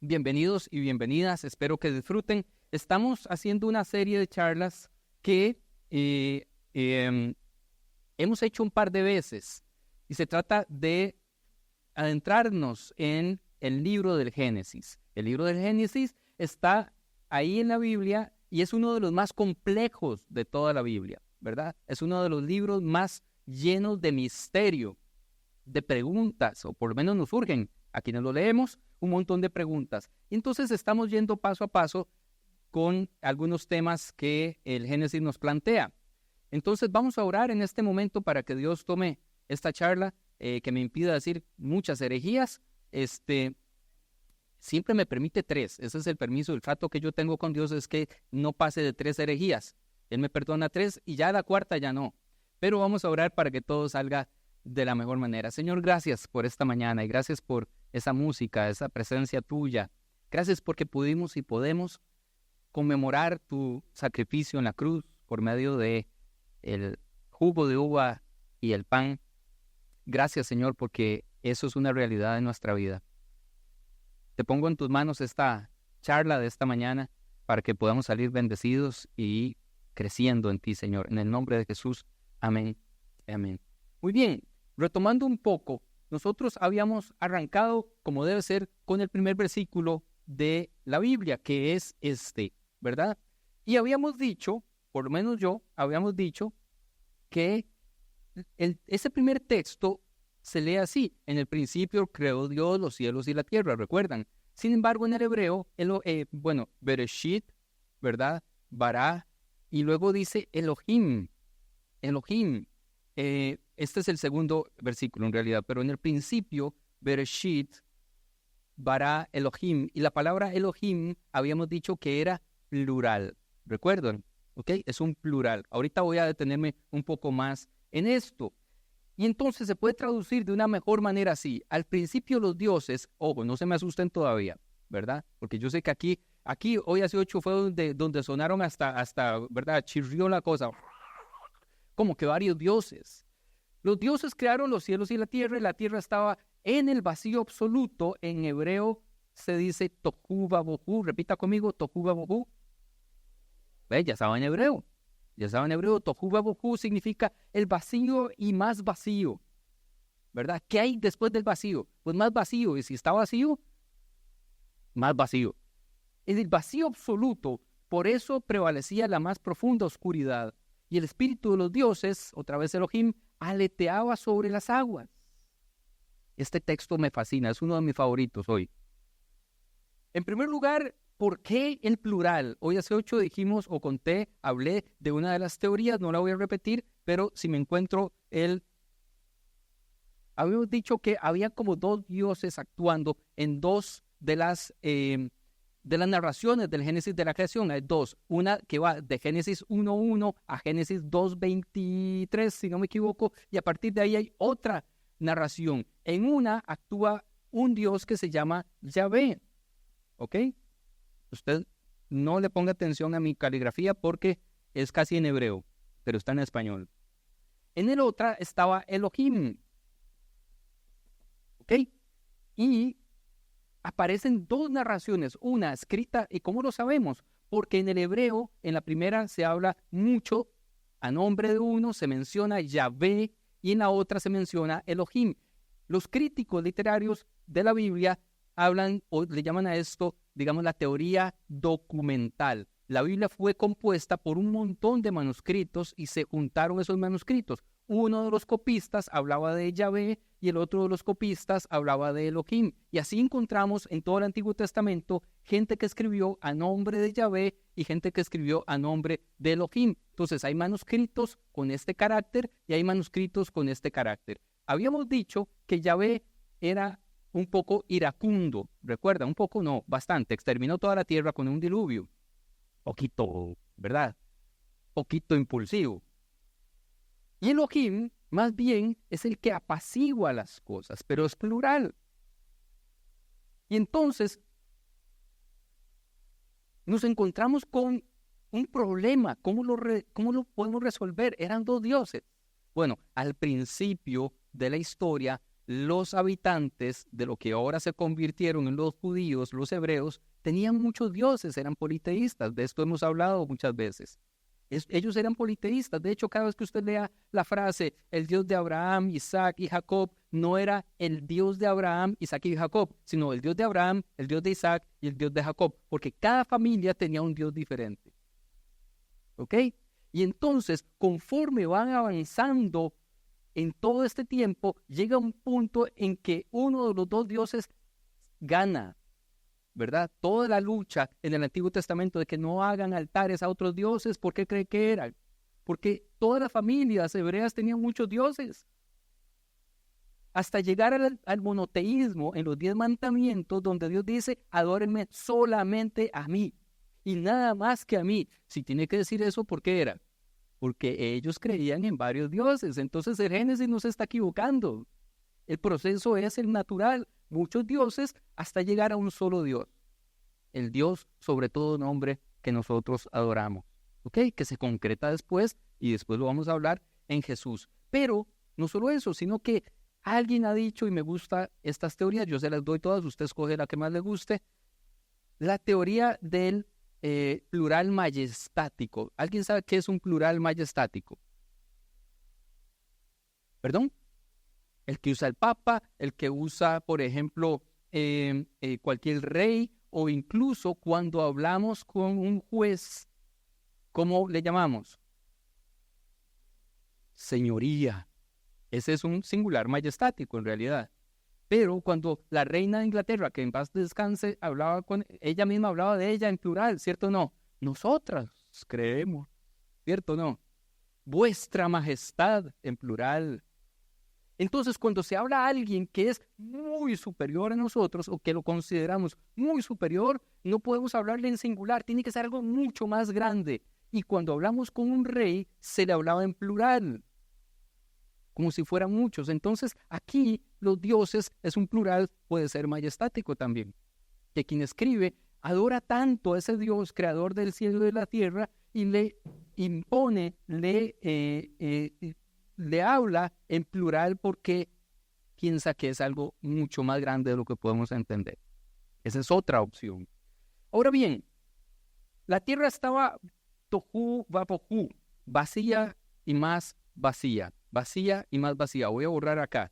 Bienvenidos y bienvenidas, espero que disfruten. Estamos haciendo una serie de charlas que hemos hecho un par de veces y se trata de adentrarnos en el libro del Génesis. El libro del Génesis está ahí en la Biblia y es uno de los más complejos de toda la Biblia, ¿verdad? Es uno de los libros más llenos de misterio, de preguntas, o por lo menos nos surgen a quienes lo leemos un montón de preguntas. Y entonces estamos yendo paso a paso con algunos temas que el Génesis nos plantea. Entonces vamos a orar en este momento para que Dios tome esta charla que me impida decir muchas herejías. Siempre me permite 3. Ese es el permiso, el trato que yo tengo con Dios es que no pase de 3 herejías. Él me perdona 3 y ya la cuarta ya no. Pero vamos a orar para que todo salga de la mejor manera. Señor, gracias por esta mañana y gracias por esa música, esa presencia tuya. Gracias porque pudimos y podemos conmemorar tu sacrificio en la cruz por medio de el jugo de uva y el pan. Gracias, Señor, porque eso es una realidad en nuestra vida. Te pongo en tus manos esta charla de esta mañana para que podamos salir bendecidos y creciendo en ti, Señor. En el nombre de Jesús. Amén. Amén. Muy bien, retomando un poco, nosotros habíamos arrancado, como debe ser, con el primer versículo de la Biblia, que es ¿verdad? Y habíamos dicho, por lo menos yo, habíamos dicho que ese primer texto se lee así: en el principio creó Dios los cielos y la tierra, ¿recuerdan? Sin embargo, en el hebreo, Bereshit, ¿verdad? Bará, y luego dice Elohim. Este es el segundo versículo en realidad, pero en el principio, Bereshit, Bará, Elohim, y la palabra Elohim habíamos dicho que era plural, ¿recuerdan? ¿Ok? Es un plural. Ahorita voy a detenerme un poco más en esto. Y entonces se puede traducir de una mejor manera así: al principio los dioses, ojo, no se me asusten todavía, ¿verdad? Porque yo sé que aquí hoy hace 8 fue donde sonaron hasta, ¿verdad? Chirrió la cosa. Como que varios dioses. Los dioses crearon los cielos y la tierra estaba en el vacío absoluto. En hebreo se dice tohu vabohu. Repita conmigo, tohu vabohu. ¿Ves? Ya estaba en hebreo. Tohu vabohu significa el vacío y más vacío, ¿verdad? ¿Qué hay después del vacío? Pues más vacío. Y si está vacío, más vacío. Es el vacío absoluto. Por eso prevalecía la más profunda oscuridad. Y el espíritu de los dioses, otra vez Elohim, aleteaba sobre las aguas. Este texto me fascina, es uno de mis favoritos hoy. En primer lugar, ¿por qué el plural? Hoy hace 8 dijimos o hablé de una de las teorías, no la voy a repetir, pero si me encuentro habíamos dicho que había como 2 dioses actuando en 2 de las narraciones del Génesis de la creación. Hay 2, una que va de Génesis 1:1 a Génesis 2:23, si no me equivoco, y a partir de ahí hay otra narración. En una actúa un Dios que se llama Yahvé, ¿ok? Usted no le ponga atención a mi caligrafía porque es casi en hebreo, pero está en español. En el otra estaba Elohim, ¿ok? Y aparecen 2 narraciones, una escrita, ¿y cómo lo sabemos? Porque en el hebreo, en la primera se habla mucho a nombre de uno, se menciona Yahvé, y en la otra se menciona Elohim. Los críticos literarios de la Biblia hablan o le llaman a esto, digamos, la teoría documental. La Biblia fue compuesta por un montón de manuscritos y se juntaron esos manuscritos. Uno de los copistas hablaba de Yahvé y el otro de los copistas hablaba de Elohim. Y así encontramos en todo el Antiguo Testamento gente que escribió a nombre de Yahvé y gente que escribió a nombre de Elohim. Entonces hay manuscritos con este carácter y hay manuscritos con este carácter. Habíamos dicho que Yahvé era un poco iracundo, recuerda, un poco no, bastante, exterminó toda la tierra con un diluvio. Poquito, ¿verdad? Poquito impulsivo. Y Elohim, más bien, es el que apacigua las cosas, pero es plural. Y entonces, nos encontramos con un problema. ¿Cómo lo podemos resolver? Eran 2 dioses. Bueno, al principio de la historia, los habitantes de lo que ahora se convirtieron en los judíos, los hebreos, tenían muchos dioses, eran politeístas. De esto hemos hablado muchas veces. Ellos eran politeístas. De hecho, cada vez que usted lea la frase, el Dios de Abraham, Isaac y Jacob, no era el Dios de Abraham, Isaac y Jacob, sino el Dios de Abraham, el Dios de Isaac y el Dios de Jacob, porque cada familia tenía un Dios diferente. ¿Ok? Y entonces, conforme van avanzando en todo este tiempo, llega un punto en que uno de los dos dioses gana, ¿verdad? Toda la lucha en el Antiguo Testamento de que no hagan altares a otros dioses, ¿por qué cree que eran? Porque todas las familias hebreas tenían muchos dioses. Hasta llegar al monoteísmo en los 10 mandamientos, donde Dios dice, adórenme solamente a mí y nada más que a mí. Si tiene que decir eso, ¿por qué era? Porque ellos creían en varios dioses. Entonces el Génesis no se está equivocando. El proceso es el natural. Muchos dioses hasta llegar a un solo Dios. El Dios sobre todo nombre que nosotros adoramos. ¿Ok? Que se concreta después y después lo vamos a hablar en Jesús. Pero no solo eso, sino que alguien ha dicho, y me gustan estas teorías, yo se las doy todas, usted escoge la que más le guste, la teoría del plural majestático. ¿Alguien sabe qué es un plural majestático? ¿Perdón? El que usa el Papa, el que usa, por ejemplo, cualquier rey, o incluso cuando hablamos con un juez, ¿cómo le llamamos? Señoría. Ese es un singular majestático en realidad. Pero cuando la reina de Inglaterra, que en paz descanse, ella misma hablaba de ella en plural, ¿cierto o no? Nosotras creemos, ¿cierto o no? Vuestra majestad en plural. Entonces, cuando se habla a alguien que es muy superior a nosotros o que lo consideramos muy superior, no podemos hablarle en singular, tiene que ser algo mucho más grande. Y cuando hablamos con un rey, se le hablaba en plural, como si fueran muchos. Entonces, aquí los dioses es un plural, puede ser majestático también. Que quien escribe adora tanto a ese Dios, creador del cielo y de la tierra, y le impone, le habla en plural porque piensa que es algo mucho más grande de lo que podemos entender. Esa es otra opción. Ahora bien, la tierra estaba tohu vabohu, vacía y más vacía. Vacía y más vacía. Voy a borrar acá.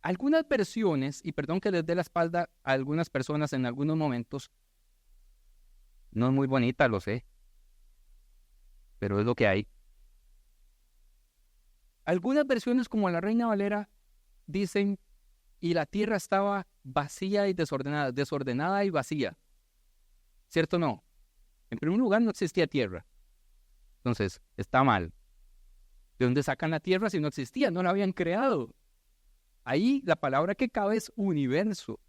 Algunas versiones, y perdón que les dé la espalda a algunas personas en algunos momentos, no es muy bonita, lo sé, pero es lo que hay. Algunas versiones, como la Reina Valera, dicen, y la tierra estaba vacía y desordenada y vacía. ¿Cierto o no? En primer lugar, no existía tierra. Entonces, está mal. ¿De dónde sacan la tierra si no existía? No la habían creado. Ahí la palabra que cabe es universo.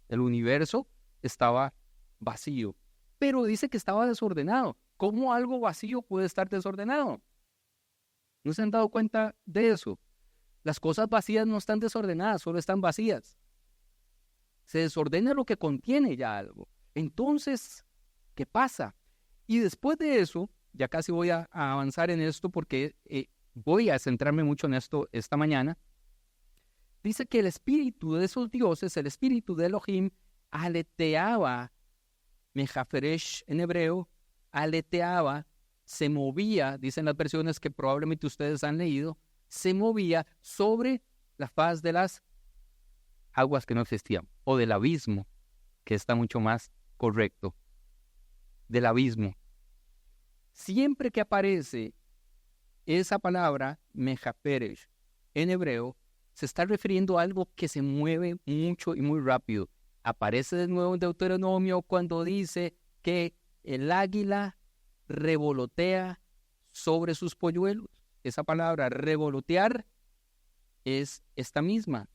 El universo estaba vacío. Pero dice que estaba desordenado. ¿Cómo algo vacío puede estar desordenado? ¿No se han dado cuenta de eso? Las cosas vacías no están desordenadas, solo están vacías. Se desordena lo que contiene ya algo. Entonces, ¿qué pasa? Y después de eso, ya casi voy a avanzar en esto porque voy a centrarme mucho en esto esta mañana. Dice que el espíritu de esos dioses, el espíritu de Elohim, aleteaba, mejaferesh en hebreo, aleteaba, se movía, dicen las versiones que probablemente ustedes han leído, se movía sobre la faz de las aguas que no existían, o del abismo, que está mucho más correcto, del abismo. Siempre que aparece esa palabra, mejaferesh, en hebreo, se está refiriendo a algo que se mueve mucho y muy rápido. Aparece de nuevo en Deuteronomio cuando dice que el águila revolotea sobre sus polluelos. Esa palabra revolotear es esta misma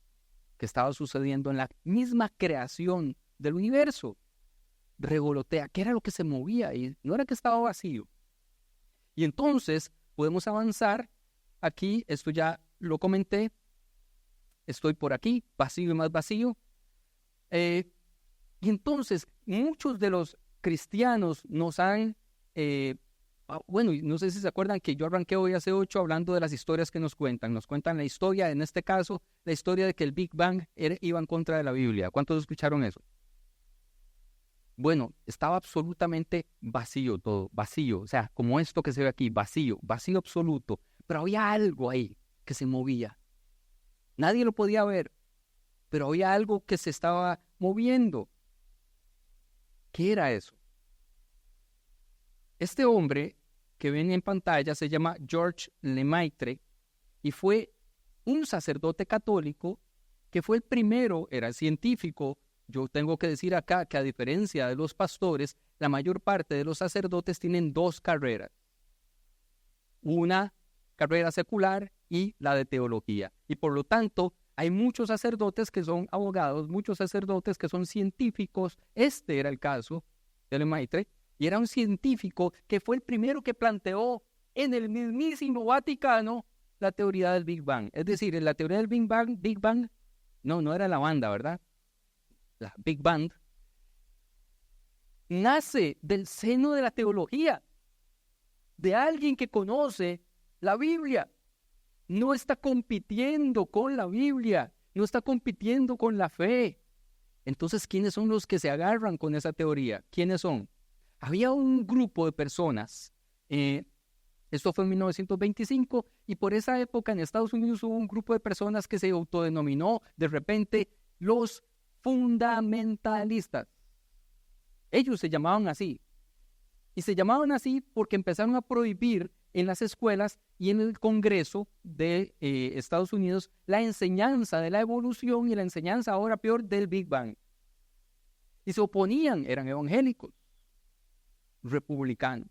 que estaba sucediendo en la misma creación del universo. Revolotea, que era lo que se movía y no era que estaba vacío. Y entonces podemos avanzar aquí, esto ya lo comenté, estoy por aquí, vacío y más vacío. Y entonces muchos de los cristianos nos han Bueno, y no sé si se acuerdan que yo arranqué hoy hace 8 hablando de las historias que nos cuentan. Nos cuentan la historia, en este caso, la historia de que el Big Bang iba en contra de la Biblia. ¿Cuántos escucharon eso? Bueno, estaba absolutamente vacío todo, vacío. O sea, como esto que se ve aquí, vacío, vacío absoluto. Pero había algo ahí que se movía. Nadie lo podía ver, pero había algo que se estaba moviendo. ¿Qué era eso? Este hombre que ven en pantalla se llama George Lemaitre y fue un sacerdote católico que fue el primero, era científico. Yo tengo que decir acá que a diferencia de los pastores, la mayor parte de los sacerdotes tienen 2 carreras. Una carrera secular y la de teología. Y por lo tanto, hay muchos sacerdotes que son abogados, muchos sacerdotes que son científicos. Este era el caso de Lemaitre. Y era un científico que fue el primero que planteó en el mismísimo Vaticano la teoría del Big Bang. Es decir, en la teoría del Big Bang, no era la banda, ¿verdad? La Big Bang nace del seno de la teología, de alguien que conoce la Biblia. No está compitiendo con la Biblia, no está compitiendo con la fe. Entonces, ¿quiénes son los que se agarran con esa teoría? ¿Quiénes son? Había un grupo de personas, esto fue en 1925, y por esa época en Estados Unidos hubo un grupo de personas que se autodenominó de repente los fundamentalistas. Ellos se llamaban así, y se llamaban así porque empezaron a prohibir en las escuelas y en el Congreso de Estados Unidos la enseñanza de la evolución y la enseñanza, ahora peor, del Big Bang. Y se oponían, eran evangélicos, republicanos.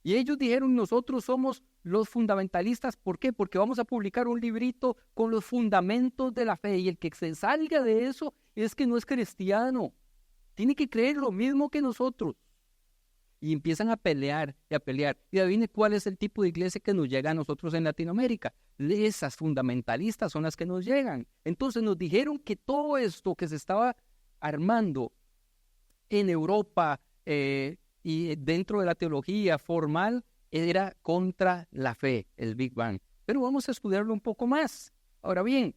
Y ellos dijeron, nosotros somos los fundamentalistas. ¿Por qué? Porque vamos a publicar un librito con los fundamentos de la fe. Y el que se salga de eso es que no es cristiano. Tiene que creer lo mismo que nosotros. Y empiezan a pelear y a pelear. Y adivine cuál es el tipo de iglesia que nos llega a nosotros en Latinoamérica. Esas fundamentalistas son las que nos llegan. Entonces nos dijeron que todo esto que se estaba armando en Europa, y dentro de la teología formal era contra la fe, el Big Bang. Pero vamos a estudiarlo un poco más. Ahora bien,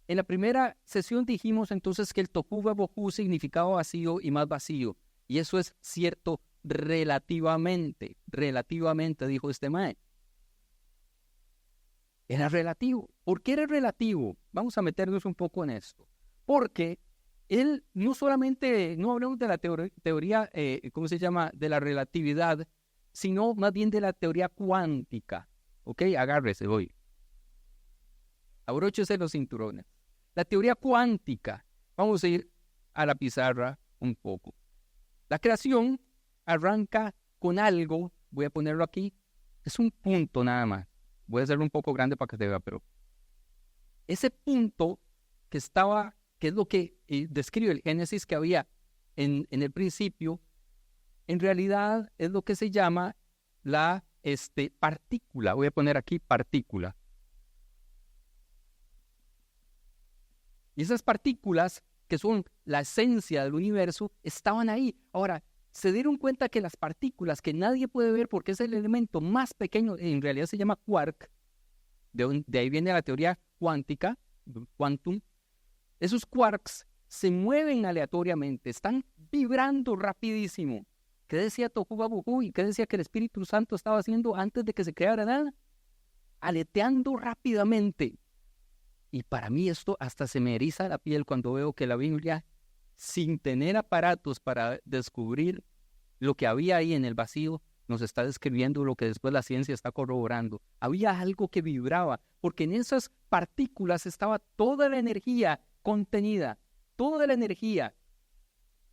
en la primera sesión dijimos entonces que el tohu vabohu significaba vacío y más vacío. Y eso es cierto relativamente, dijo este mae. Era relativo. ¿Por qué era relativo? Vamos a meternos un poco en esto. Porque él no solamente, no hablamos de la teoría, ¿cómo se llama?, de la relatividad, sino más bien de la teoría cuántica. ¿Ok? Agárrese hoy. Abróchese los cinturones. La teoría cuántica. Vamos a ir a la pizarra un poco. La creación arranca con algo, voy a ponerlo aquí, es un punto nada más. Voy a hacerlo un poco grande para que se vea, pero ese punto que es lo que describe el Génesis que había en el principio, en realidad es lo que se llama la partícula. Voy a poner aquí partícula. Y esas partículas, que son la esencia del universo, estaban ahí. Ahora, se dieron cuenta que las partículas que nadie puede ver porque es el elemento más pequeño, en realidad se llama quark, de ahí viene la teoría cuántica, quantum. Esos quarks se mueven aleatoriamente, están vibrando rapidísimo. ¿Qué decía tohu vabohu y qué decía que el Espíritu Santo estaba haciendo antes de que se creara nada? Aleteando rápidamente. Y para mí esto hasta se me eriza la piel cuando veo que la Biblia, sin tener aparatos para descubrir lo que había ahí en el vacío, nos está describiendo lo que después la ciencia está corroborando. Había algo que vibraba, porque en esas partículas estaba toda la energía contenida, toda la energía.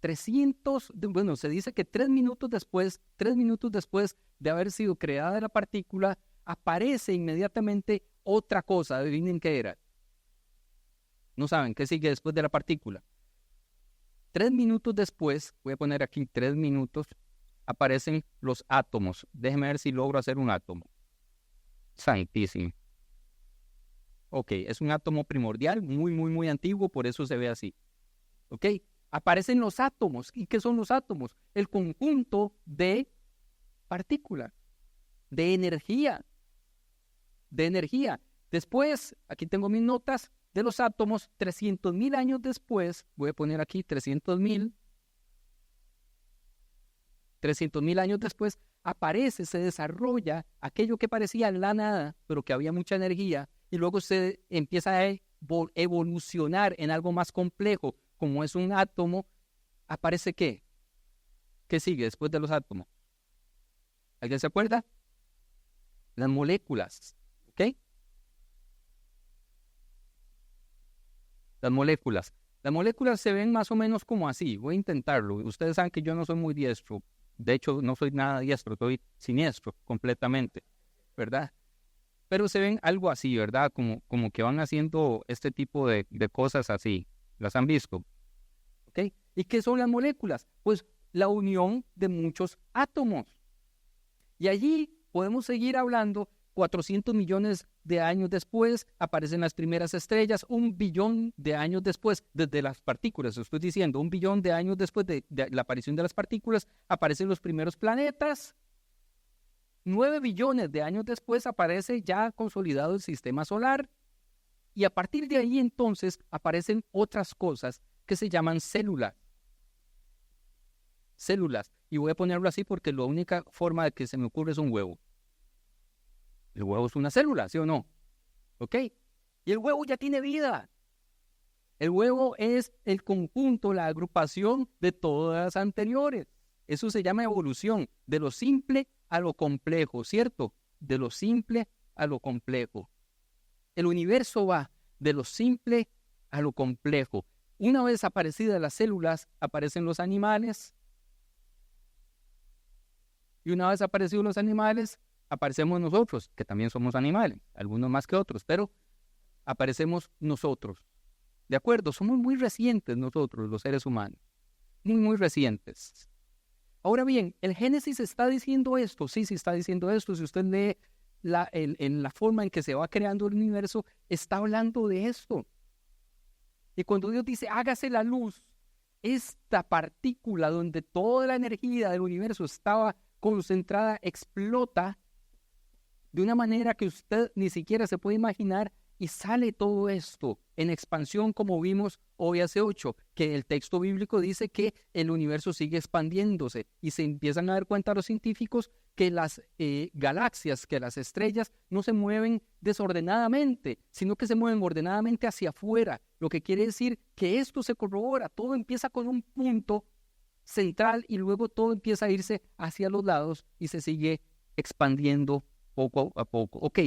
Se dice que 3 minutos después de haber sido creada la partícula, aparece inmediatamente otra cosa. Adivinen qué era. No saben qué sigue después de la partícula. 3 minutos después, voy a poner aquí 3 minutos, aparecen los átomos. Déjenme ver si logro hacer un átomo. Santísimo. Ok, es un átomo primordial, muy, muy, muy antiguo, por eso se ve así. Ok, aparecen los átomos. ¿Y qué son los átomos? El conjunto de partículas, de energía, de energía. Después, aquí tengo mis notas de los átomos, 300,000 años después, voy a poner aquí 300,000 años después, aparece, se desarrolla aquello que parecía la nada, pero que había mucha energía, y luego se empieza a evolucionar en algo más complejo, como es un átomo. ¿Aparece qué? ¿Qué sigue después de los átomos? ¿Alguien se acuerda? Las moléculas, ¿ok? Las moléculas. Las moléculas se ven más o menos como así. Voy a intentarlo. Ustedes saben que yo no soy muy diestro. De hecho, no soy nada diestro, estoy siniestro completamente, ¿verdad? Pero se ven algo así, ¿verdad? Como que van haciendo este tipo de cosas así. ¿Las han visto? ¿Ok? ¿Y qué son las moléculas? Pues la unión de muchos átomos. Y allí podemos seguir hablando. 400 millones de años después aparecen las primeras estrellas. 1 billón de años después, desde las partículas, estoy diciendo, 1 billón de años después de la aparición de las partículas, aparecen los primeros planetas. 9 billones de años después aparece ya consolidado el sistema solar. Y a partir de ahí entonces aparecen otras cosas que se llaman células. Células. Y voy a ponerlo así porque la única forma de que se me ocurre es un huevo. El huevo es una célula, ¿sí o no? ¿Ok? Y el huevo ya tiene vida. El huevo es el conjunto, la agrupación de todas las anteriores. Eso se llama evolución, de lo simple a lo complejo, ¿cierto? De lo simple a lo complejo. El universo va de lo simple a lo complejo. Una vez aparecidas las células, aparecen los animales. Y una vez aparecidos los animales, aparecemos nosotros, que también somos animales, algunos más que otros, pero aparecemos nosotros. ¿De acuerdo? Somos muy recientes nosotros, los seres humanos. Muy, muy recientes. Ahora bien, el Génesis está diciendo esto. Sí, está diciendo esto. Si usted lee en la forma en que se va creando el universo, está hablando de esto. Y cuando Dios dice, hágase la luz, esta partícula donde toda la energía del universo estaba concentrada, explota de una manera que usted ni siquiera se puede imaginar, y sale todo esto en expansión, como vimos hoy hace 8, que el texto bíblico dice que el universo sigue expandiéndose, y se empiezan a dar cuenta los científicos que las galaxias, que las estrellas no se mueven desordenadamente, sino que se mueven ordenadamente hacia afuera, lo que quiere decir que esto se corrobora, todo empieza con un punto central y luego todo empieza a irse hacia los lados y se sigue expandiendo poco a poco. Ok,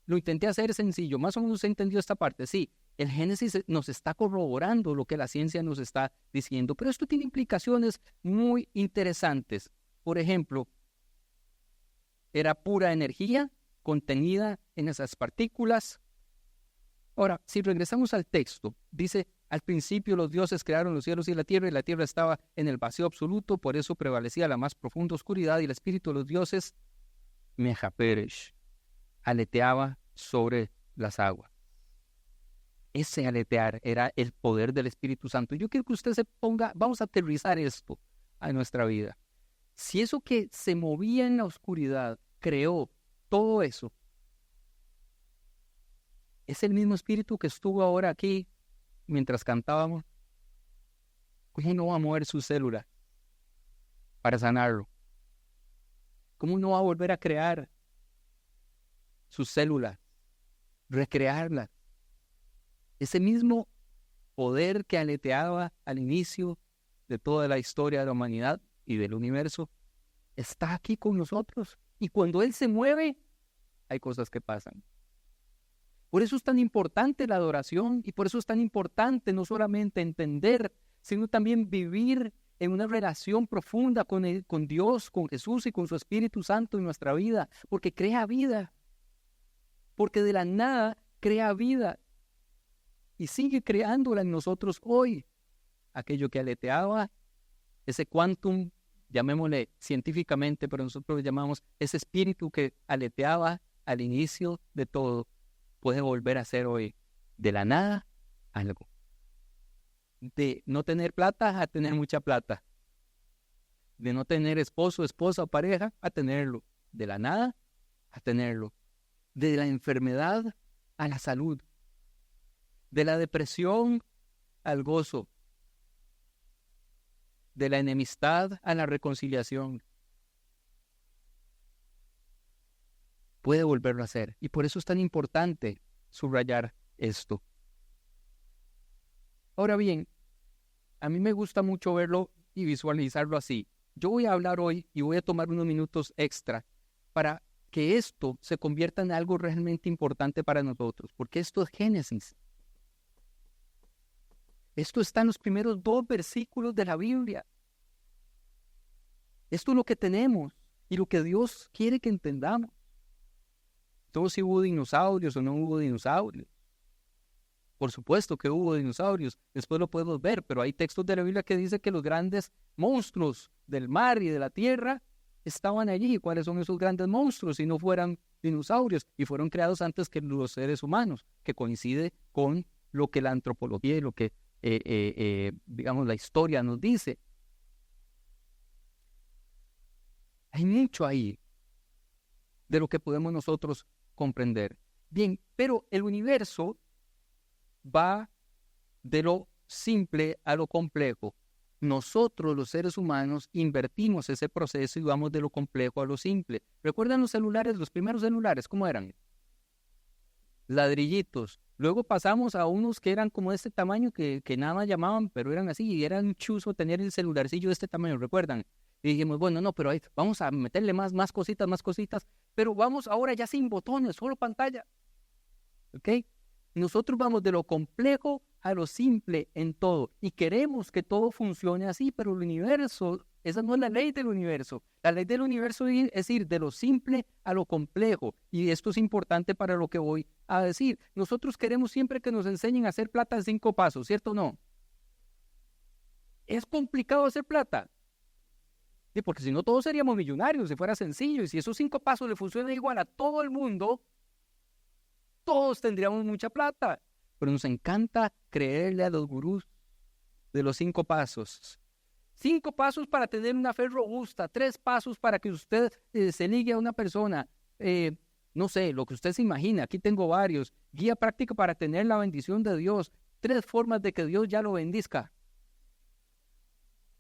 lo intenté hacer sencillo, más o menos se entendió esta parte. Sí, el Génesis nos está corroborando lo que la ciencia nos está diciendo, pero esto tiene implicaciones muy interesantes. Por ejemplo, era pura energía contenida en esas partículas. Ahora, si regresamos al texto, dice, al principio los dioses crearon los cielos y la tierra estaba en el vacío absoluto, por eso prevalecía la más profunda oscuridad y el espíritu de los dioses, Mejaperesh, aleteaba sobre las aguas. Ese aletear era el poder del Espíritu Santo. Yo quiero que usted se ponga, vamos a aterrizar esto a nuestra vida. Si eso que se movía en la oscuridad creó todo eso, es el mismo Espíritu que estuvo ahora aquí mientras cantábamos, ¿cómo no va a mover su célula para sanarlo? ¿Cómo no va a volver a crear sus células, recrearlas? Ese mismo poder que aleteaba al inicio de toda la historia de la humanidad y del universo está aquí con nosotros. Y cuando Él se mueve, hay cosas que pasan. Por eso es tan importante la adoración y por eso es tan importante no solamente entender, sino también vivir en una relación profunda con Dios, con Jesús y con su Espíritu Santo en nuestra vida, porque crea vida, porque de la nada crea vida y sigue creándola en nosotros hoy. Aquello que aleteaba, ese quantum, llamémosle científicamente, pero nosotros lo llamamos ese espíritu que aleteaba al inicio de todo, puede volver a ser hoy de la nada algo. De no tener plata a tener mucha plata. de no tener esposo, esposa o pareja, a tenerlo. De la nada a tenerlo. De la enfermedad a la salud. De la depresión al gozo. De la enemistad a la reconciliación. Puede volverlo a hacer. Y por eso es tan importante subrayar esto. Ahora bien, a mí me gusta mucho verlo y visualizarlo así. Yo voy a hablar hoy y voy a tomar unos minutos extra para que esto se convierta en algo realmente importante para nosotros, porque esto es Génesis. Esto está en los primeros 2 versículos de la Biblia. Esto es lo que tenemos y lo que Dios quiere que entendamos. No si hubo dinosaurios o no hubo dinosaurios. Por supuesto que hubo dinosaurios, después lo podemos ver, pero hay textos de la Biblia que dicen que los grandes monstruos del mar y de la tierra estaban allí. ¿Cuáles son esos grandes monstruos si no fueran dinosaurios? Y fueron creados antes que los seres humanos, que coincide con lo que la antropología y lo que, digamos, la historia nos dice. Hay mucho ahí de lo que podemos nosotros comprender. Bien, pero el universo va de lo simple a lo complejo. Nosotros, los seres humanos, invertimos ese proceso y vamos de lo complejo a lo simple. ¿Recuerdan los celulares, los primeros celulares? ¿Cómo eran? Ladrillitos. Luego pasamos a unos que eran como de este tamaño, que nada más llamaban, pero eran así, y era un chuzo tener el celularcillo de este tamaño, ¿recuerdan? Y dijimos, bueno, no, pero ahí vamos a meterle más cositas, pero vamos ahora ya sin botones, solo pantalla. ¿Ok? Nosotros vamos de lo complejo a lo simple en todo y queremos que todo funcione así, pero el universo, esa no es la ley del universo. La ley del universo es ir de lo simple a lo complejo, y esto es importante para lo que voy a decir. Nosotros queremos siempre que nos enseñen a hacer plata en 5 pasos, ¿cierto o no? Es complicado hacer plata. Sí, porque si no todos seríamos millonarios, si fuera sencillo, y si esos 5 pasos le funcionan igual a todo el mundo, todos tendríamos mucha plata. Pero nos encanta creerle a los gurús de los 5 pasos. 5 pasos para tener una fe robusta, 3 pasos para que usted se ligue a una persona. No sé, lo que usted se imagina, aquí tengo varios. Guía práctica para tener la bendición de Dios. 3 formas de que Dios ya lo bendizca.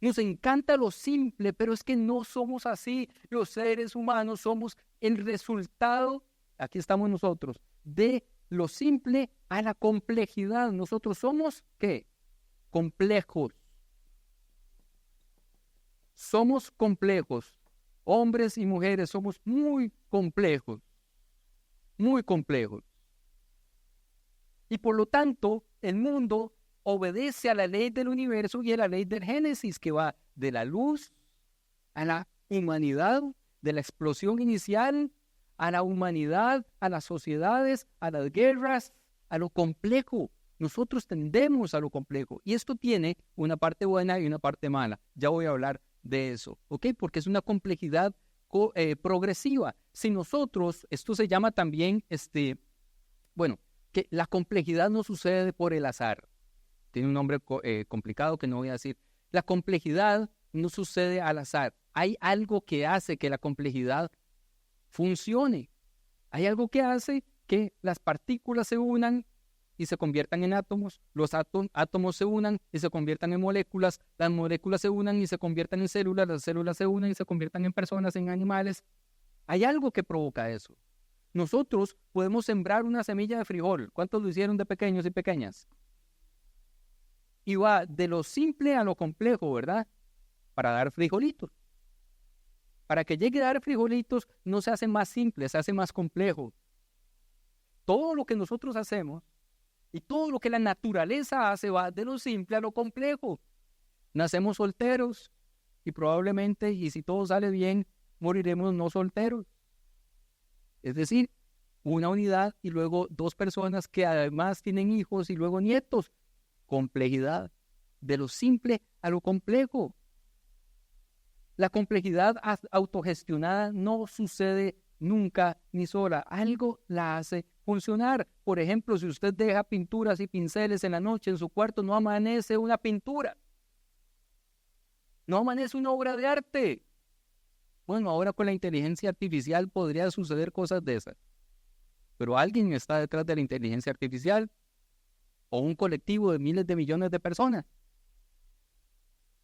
Nos encanta lo simple, pero es que no somos así. Los seres humanos somos el resultado, aquí estamos nosotros, de lo simple a la complejidad. Nosotros somos, ¿qué? Complejos. Somos complejos. Hombres y mujeres somos muy complejos. Muy complejos. Y por lo tanto, el mundo obedece a la ley del universo y a la ley del Génesis, que va de la luz a la humanidad, de la explosión inicial a la humanidad, a las sociedades, a las guerras, a lo complejo. Nosotros tendemos a lo complejo, y esto tiene una parte buena y una parte mala. Ya voy a hablar de eso, ¿ok? Porque es una complejidad progresiva. Si nosotros, esto se llama también, que la complejidad no sucede por el azar. Tiene un nombre complicado que no voy a decir. La complejidad no sucede al azar. Hay algo que hace que la complejidad funcione. Hay algo que hace que las partículas se unan y se conviertan en átomos, los átomos se unan y se conviertan en moléculas, las moléculas se unan y se conviertan en células, las células se unan y se conviertan en personas, en animales. Hay algo que provoca eso. Nosotros podemos sembrar una semilla de frijol. ¿Cuántos lo hicieron de pequeños y pequeñas? Y va de lo simple a lo complejo, ¿verdad? Para dar frijolitos. Para que llegue a dar frijolitos no se hace más simple, se hace más complejo. Todo lo que nosotros hacemos y todo lo que la naturaleza hace va de lo simple a lo complejo. Nacemos solteros y probablemente, y si todo sale bien, moriremos no solteros. Es decir, una unidad y luego 2 personas que además tienen hijos y luego nietos. Complejidad, de lo simple a lo complejo. La complejidad autogestionada no sucede nunca ni sola. Algo la hace funcionar. Por ejemplo, si usted deja pinturas y pinceles en la noche en su cuarto, no amanece una pintura. No, man, es una obra de arte. Bueno, ahora con la inteligencia artificial podría suceder cosas de esas. Pero alguien está detrás de la inteligencia artificial o un colectivo de miles de millones de personas.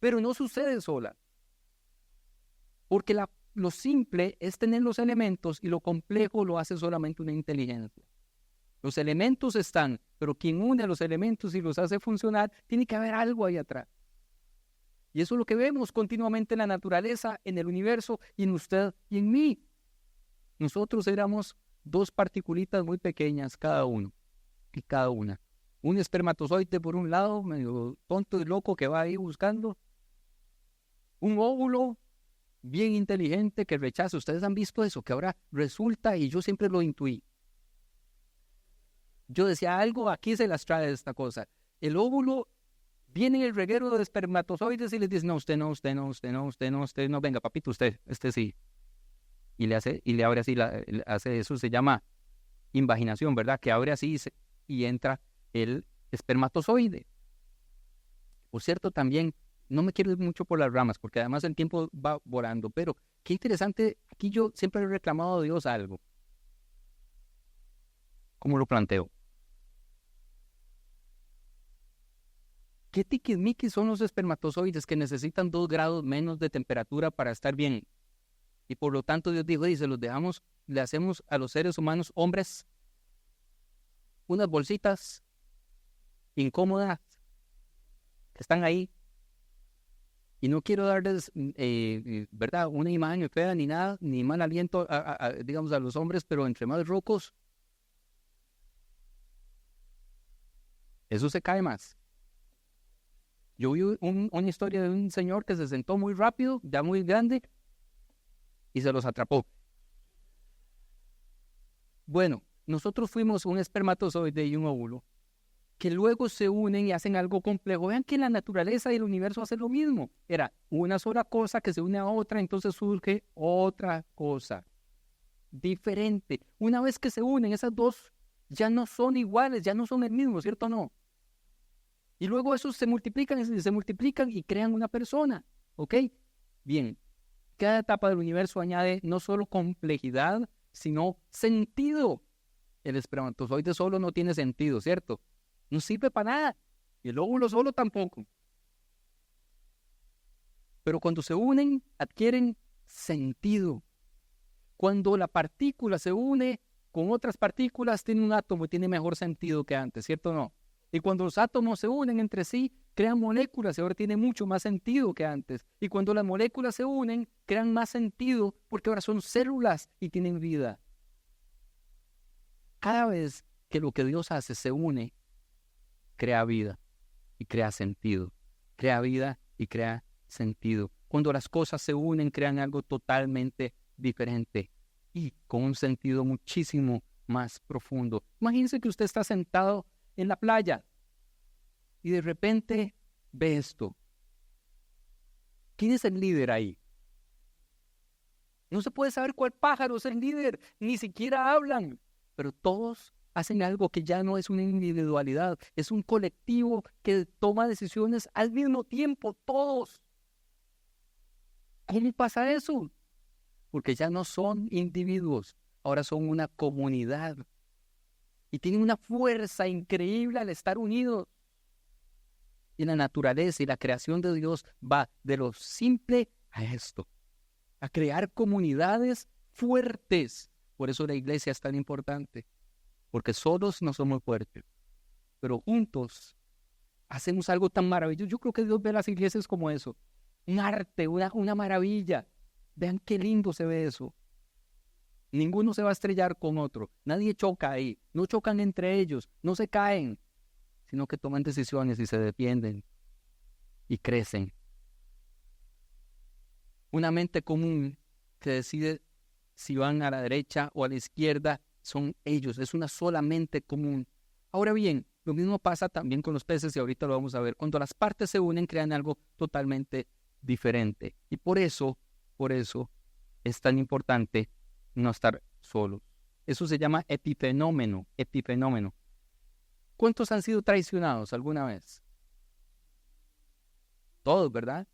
Pero no sucede sola. Porque lo simple es tener los elementos y lo complejo lo hace solamente una inteligencia. Los elementos están, pero quien une los elementos y los hace funcionar, tiene que haber algo ahí atrás. Y eso es lo que vemos continuamente en la naturaleza, en el universo y en usted y en mí. Nosotros éramos dos particulitas muy pequeñas, cada uno y cada una. Un espermatozoide por un lado, medio tonto y loco que va ahí buscando. Un óvulo bien inteligente que rechaza. Ustedes han visto eso, que ahora resulta, y yo siempre lo intuí. Yo decía, algo aquí se las trae esta cosa. El óvulo viene en el reguero de espermatozoides y les dice, no, usted no, usted no, usted no, usted no, usted no, venga, papito, usted, este sí. Y le abre así, hace eso, se llama invaginación, ¿verdad? Que abre así y entra el espermatozoide. Por cierto, también, no me quiero ir mucho por las ramas, porque además el tiempo va volando, pero qué interesante, aquí yo siempre he reclamado a Dios algo. ¿Cómo lo planteo? ¿Qué tiquismiquis son los espermatozoides que necesitan 2 grados menos de temperatura para estar bien? Y por lo tanto Dios dijo, y se los dejamos, le hacemos a los seres humanos, hombres, unas bolsitas incómodas que están ahí. Y no quiero darles, ¿verdad?, una imagen fea ni nada, ni mal aliento, digamos, a los hombres, pero entre más rocos, eso se cae más. Yo vi una historia de un señor que se sentó muy rápido, ya muy grande, y se los atrapó. Bueno, nosotros fuimos un espermatozoide y un óvulo, que luego se unen y hacen algo complejo. Vean que la naturaleza y el universo hacen lo mismo. Era una sola cosa que se une a otra, entonces surge otra cosa diferente. Una vez que se unen, esas dos ya no son iguales, ya no son el mismo, ¿cierto o no? Y luego esos se multiplican y crean una persona, ¿ok? Bien, cada etapa del universo añade no solo complejidad, sino sentido. El espermatozoide solo no tiene sentido, ¿cierto? No sirve para nada. Y el óvulo solo tampoco. Pero cuando se unen, adquieren sentido. Cuando la partícula se une con otras partículas, tiene un átomo y tiene mejor sentido que antes, ¿cierto o no? Y cuando los átomos se unen entre sí, crean moléculas y ahora tiene mucho más sentido que antes. Y cuando las moléculas se unen, crean más sentido porque ahora son células y tienen vida. Cada vez que lo que Dios hace se une, crea vida y crea sentido. Crea vida y crea sentido. Cuando las cosas se unen, crean algo totalmente diferente y con un sentido muchísimo más profundo. Imagínense que usted está sentado en la playa y de repente ve esto. ¿Quién es el líder ahí? No se puede saber cuál pájaro es el líder, ni siquiera hablan, pero todos hacen algo que ya no es una individualidad, es un colectivo que toma decisiones al mismo tiempo, todos. ¿Cómo pasa eso? Porque ya no son individuos, ahora son una comunidad. Y tienen una fuerza increíble al estar unidos. Y la naturaleza y la creación de Dios va de lo simple a esto, a crear comunidades fuertes. Por eso la iglesia es tan importante, porque solos no somos fuertes, pero juntos hacemos algo tan maravilloso. Yo creo que Dios ve las iglesias como eso, un arte, una maravilla. Vean qué lindo se ve eso. Ninguno se va a estrellar con otro, nadie choca ahí, no chocan entre ellos, no se caen, sino que toman decisiones y se defienden y crecen. Una mente común que decide si van a la derecha o a la izquierda son ellos, es una sola mente común. Ahora bien, lo mismo pasa también con los peces y ahorita lo vamos a ver. Cuando las partes se unen, crean algo totalmente diferente. Y por eso es tan importante no estar solos. Eso se llama epifenómeno. ¿Cuántos han sido traicionados alguna vez? Todos, ¿verdad?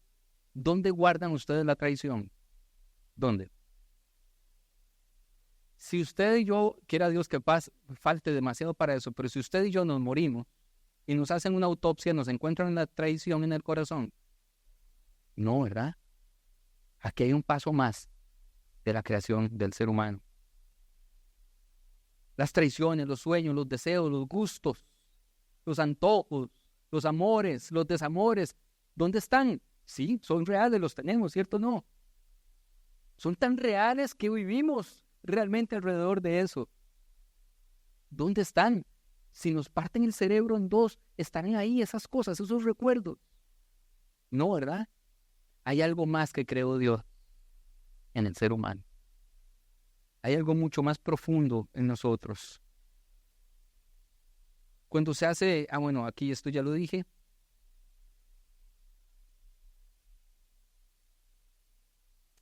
¿Dónde guardan ustedes la traición? ¿Dónde? Si usted y yo, quiera Dios que falte demasiado para eso, pero si usted y yo nos morimos y nos hacen una autopsia, nos encuentran la traición en el corazón. No, ¿verdad? Aquí hay un paso más de la creación del ser humano. Las traiciones, los sueños, los deseos, los gustos, los antojos, los amores, los desamores, ¿dónde están? Sí, son reales, los tenemos, ¿cierto o no? Son tan reales que vivimos realmente alrededor de eso. ¿Dónde están? Si nos parten el cerebro en dos, están ahí esas cosas, esos recuerdos. No, ¿verdad? Hay algo más que creó Dios en el ser humano. Hay algo mucho más profundo en nosotros. Cuando se hace, bueno, aquí esto ya lo dije.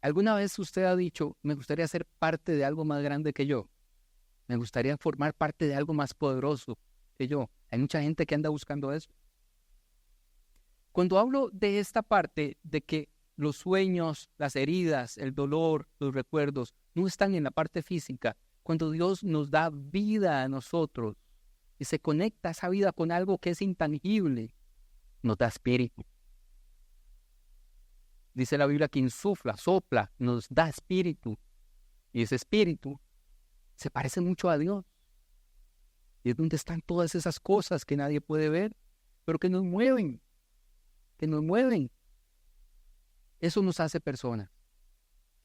¿Alguna vez usted ha dicho, me gustaría ser parte de algo más grande que yo? Me gustaría formar parte de algo más poderoso que yo. Hay mucha gente que anda buscando eso. Cuando hablo de esta parte de que los sueños, las heridas, el dolor, los recuerdos no están en la parte física, cuando Dios nos da vida a nosotros y se conecta esa vida con algo que es intangible, nos da espíritu. Dice la Biblia que insufla, sopla, nos da espíritu. Y ese espíritu se parece mucho a Dios. Y es donde están todas esas cosas que nadie puede ver, pero que nos mueven. Eso nos hace personas.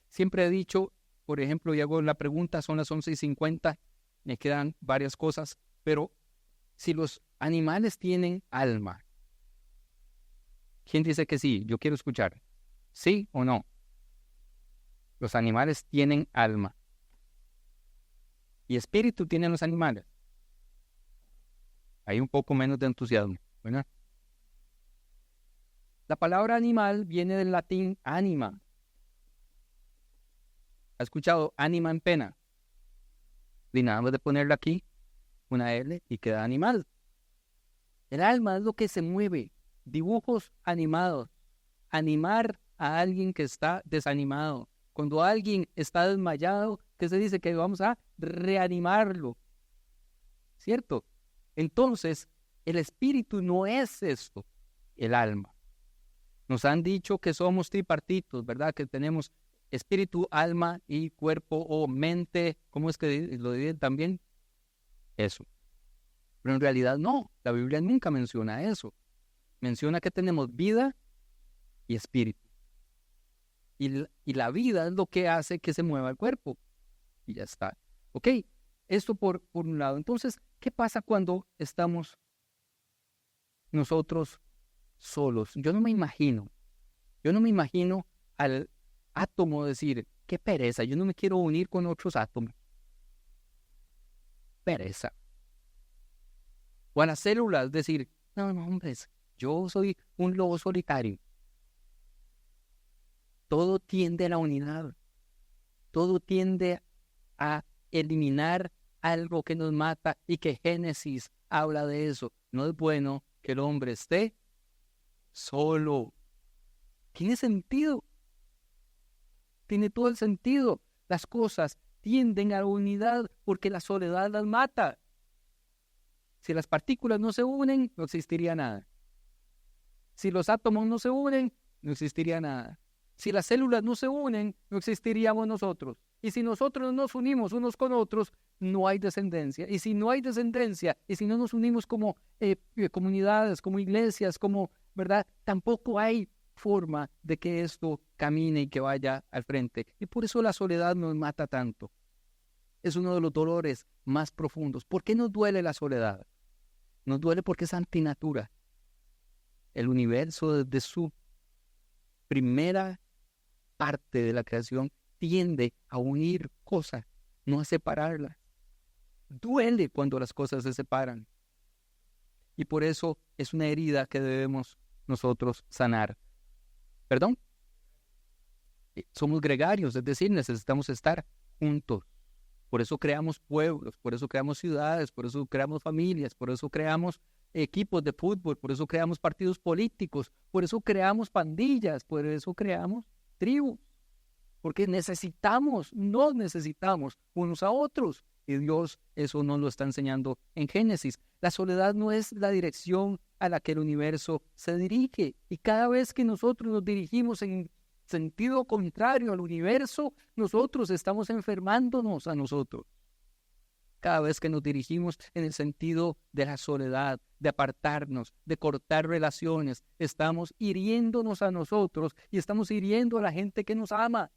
Siempre he dicho, por ejemplo, y hago la pregunta, son las 11:50, me quedan varias cosas, pero si los animales tienen alma, ¿quién dice que sí? Yo quiero escuchar. ¿Sí o no? Los animales tienen alma. ¿Y espíritu tienen los animales? Hay un poco menos de entusiasmo, ¿verdad? La palabra animal viene del latín anima. ¿Ha escuchado anima en pena? Y nada más de ponerle aquí una L y queda animal. El alma es lo que se mueve. Dibujos animados. Animar a alguien que está desanimado. Cuando alguien está desmayado, ¿qué se dice? Que vamos a reanimarlo. ¿Cierto? Entonces, el espíritu no es esto, el alma. Nos han dicho que somos tripartitos, ¿verdad? Que tenemos espíritu, alma y cuerpo o mente. ¿Cómo es que lo dividen también? Eso. Pero en realidad no, la Biblia nunca menciona eso. Menciona que tenemos vida y espíritu. Y la vida es lo que hace que se mueva el cuerpo. Y ya está. ¿Ok? Esto por un lado. Entonces, ¿qué pasa cuando estamos nosotros solos? Yo no me imagino al átomo decir, qué pereza, yo no me quiero unir con otros átomos. Pereza. O a las células decir, no, hombres, yo soy un lobo solitario. Todo tiende a la unidad. Todo tiende a eliminar algo que nos mata y que Génesis habla de eso. No es bueno que el hombre esté solo. Tiene sentido. Tiene todo el sentido. Las cosas tienden a la unidad porque la soledad las mata. Si las partículas no se unen, no existiría nada. Si los átomos no se unen, no existiría nada. Si las células no se unen, no existiríamos nosotros. Y si nosotros no nos unimos unos con otros, no hay descendencia. Y si no hay descendencia, y si no nos unimos como comunidades, como iglesias, como, ¿verdad? Tampoco hay forma de que esto camine y que vaya al frente. Y por eso la soledad nos mata tanto. Es uno de los dolores más profundos. ¿Por qué nos duele la soledad? Nos duele porque es antinatura. El universo desde su primera parte de la creación tiende a unir cosas, no a separarlas. Duele cuando las cosas se separan. Y por eso es una herida que debemos nosotros sanar. ¿Perdón? Somos gregarios, es decir, necesitamos estar juntos. Por eso creamos pueblos, por eso creamos ciudades, por eso creamos familias, por eso creamos equipos de fútbol, por eso creamos partidos políticos, por eso creamos pandillas, por eso creamos tribus, porque nos necesitamos unos a otros. Y Dios eso nos lo está enseñando en Génesis. La soledad no es la dirección a la que el universo se dirige. Y cada vez que nosotros nos dirigimos en sentido contrario al universo, nosotros estamos enfermándonos a nosotros. Cada vez que nos dirigimos en el sentido de la soledad, de apartarnos, de cortar relaciones, estamos hiriéndonos a nosotros y estamos hiriendo a la gente que nos ama.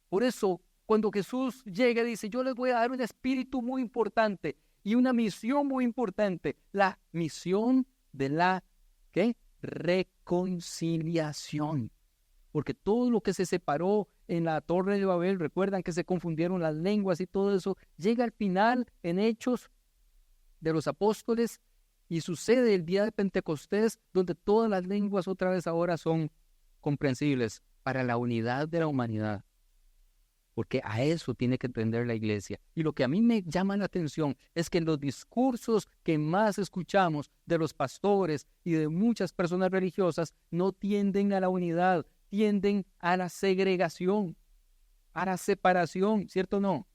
Por eso, cuando Jesús llega y dice, yo les voy a dar un espíritu muy importante y una misión muy importante, la misión de la reconciliación. Porque todo lo que se separó en la Torre de Babel, recuerdan que se confundieron las lenguas y todo eso, llega al final en Hechos de los Apóstoles y sucede el día de Pentecostés, donde todas las lenguas otra vez ahora son comprensibles para la unidad de la humanidad. Porque a eso tiene que entender la iglesia. Y lo que a mí me llama la atención es que en los discursos que más escuchamos de los pastores y de muchas personas religiosas no tienden a la unidad, tienden a la segregación, a la separación, ¿cierto o no?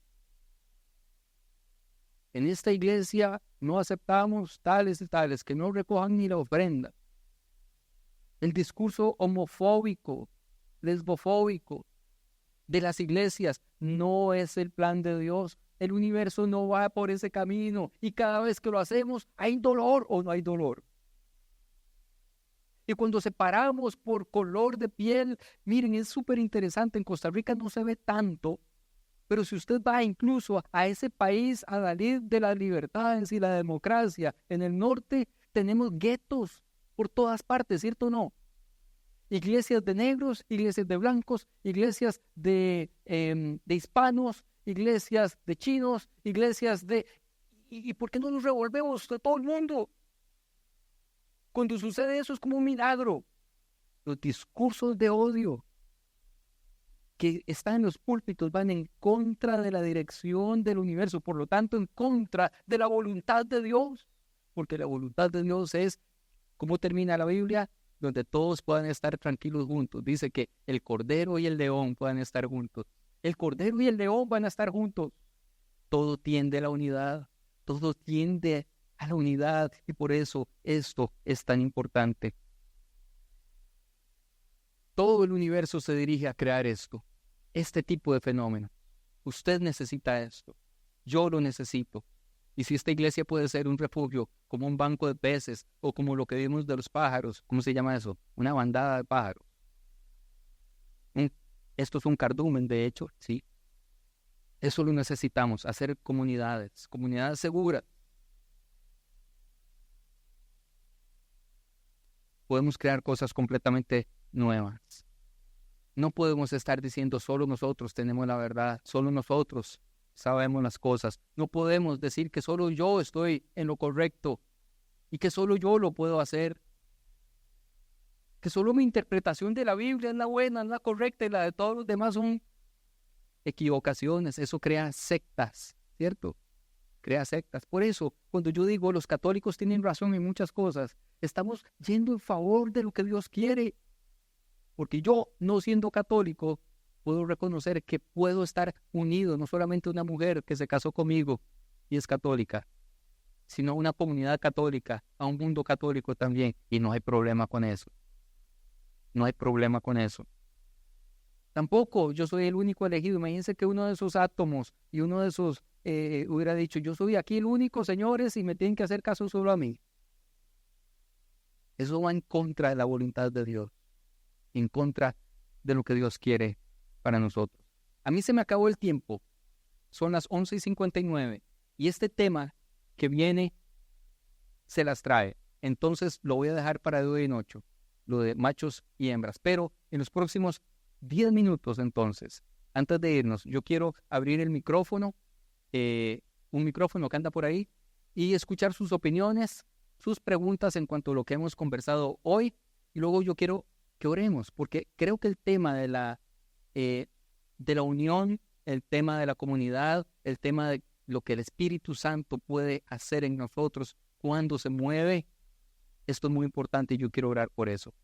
En esta iglesia no aceptamos tales y tales que no recojan ni la ofrenda. El discurso homofóbico, lesbofóbico de las iglesias no es el plan de Dios. El universo no va por ese camino y cada vez que lo hacemos, ¿hay dolor o no hay dolor? Y cuando separamos por color de piel, miren, es súper interesante. En Costa Rica no se ve tanto, pero si usted va incluso a ese país, a la lid de las libertades y la democracia, en el norte tenemos guetos por todas partes, ¿cierto o no? Iglesias de negros, iglesias de blancos, iglesias de hispanos, iglesias de chinos, iglesias de... ¿Y por qué no nos revolvemos de todo el mundo? Cuando sucede eso es como un milagro. Los discursos de odio que están en los púlpitos van en contra de la dirección del universo, por lo tanto en contra de la voluntad de Dios, porque la voluntad de Dios es, ¿cómo termina la Biblia? Donde todos puedan estar tranquilos juntos. Dice que el cordero y el león puedan estar juntos. El cordero y el león van a estar juntos. Todo tiende a la unidad, todo tiende a la unidad y por eso esto es tan importante. Todo el universo se dirige a crear esto, este tipo de fenómeno. Usted necesita esto, yo lo necesito. Y si esta iglesia puede ser un refugio, como un banco de peces, o como lo que vimos de los pájaros, ¿cómo se llama eso? Una bandada de pájaros. Esto es un cardumen, de hecho, sí. Eso lo necesitamos, hacer comunidades seguras. Podemos crear cosas completamente nuevas. No podemos estar diciendo solo nosotros tenemos la verdad, solo nosotros sabemos las cosas. No podemos decir que solo yo estoy en lo correcto y que solo yo lo puedo hacer. Que solo mi interpretación de la Biblia es la buena, es la correcta y la de todos los demás son equivocaciones. Eso crea sectas, ¿cierto? Crea sectas. Por eso, cuando yo digo los católicos tienen razón en muchas cosas, estamos yendo en favor de lo que Dios quiere. Porque yo, no siendo católico, puedo reconocer que puedo estar unido, no solamente una mujer que se casó conmigo y es católica, sino una comunidad católica, a un mundo católico también. Y no hay problema con eso. No hay problema con eso. Tampoco yo soy el único elegido. Imagínense que uno de esos átomos y uno de esos hubiera dicho, yo soy aquí el único, señores, y me tienen que hacer caso solo a mí. Eso va en contra de la voluntad de Dios, en contra de lo que Dios quiere para nosotros. A mí se me acabó el tiempo. Son las 11:59 y este tema que viene se las trae. Entonces lo voy a dejar para de hoy en 8, lo de machos y hembras. Pero en los próximos 10 minutos entonces, antes de irnos, yo quiero abrir el micrófono, un micrófono que anda por ahí, y escuchar sus opiniones, sus preguntas en cuanto a lo que hemos conversado hoy. Y luego yo quiero que oremos, porque creo que el tema de la unión, el tema de la comunidad, el tema de lo que el Espíritu Santo puede hacer en nosotros, cuando se mueve, esto es muy importante y yo quiero orar por eso.